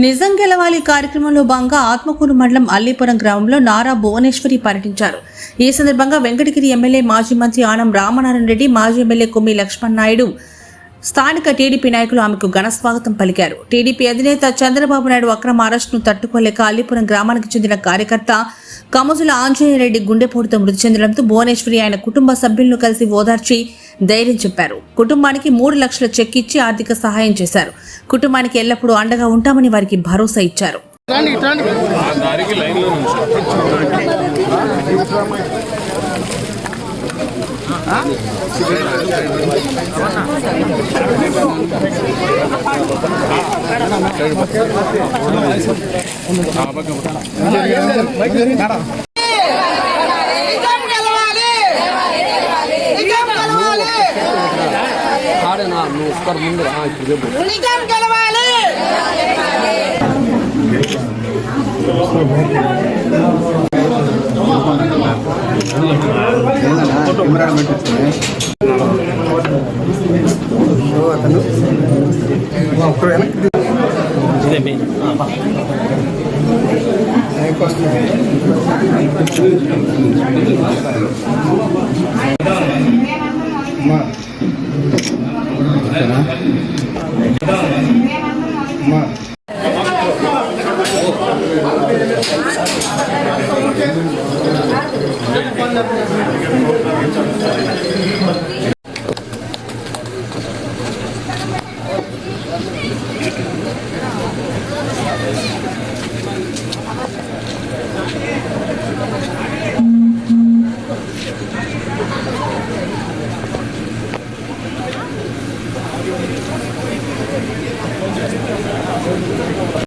నిజం గెలవాలి కార్యక్రమంలో భాగంగా ఆత్మకూరు మండలం అల్లీపురం గ్రామంలో నారా భువనేశ్వరి పర్యటించారు. ఈ సందర్భంగా వెంకటగిరి ఎమ్మెల్యే మాజీ మంత్రి ఆనం రామనారాయణ రెడ్డి, మాజీ ఎమ్మెల్యే కొమ్మి లక్ష్మణ్ నాయుడు, స్థానిక టీడీపీ నాయకులు ఆమెకు ఘన స్వాగతం పలికారు. టీడీపీ అధినేత చంద్రబాబు నాయుడు అక్రమ అరెస్టును తట్టుకోలేక అల్లీపురం గ్రామానికి చెందిన కార్యకర్త కమజుల ఆంజనేయరెడ్డి గుండెపోటుతో మృతి చెందడంతో భువనేశ్వరి ఆయన కుటుంబ సభ్యులను కలిసి ఓదార్చి ధైర్యం చెప్పారు. కుటుంబానికి 3 లక్షల చెక్ ఇచ్చి ఆర్థిక సహాయం చేశారు. కుటుంబానికి ఎల్లప్పుడూ అండగా ఉంటామని వారికి భరోసా ఇచ్చారు.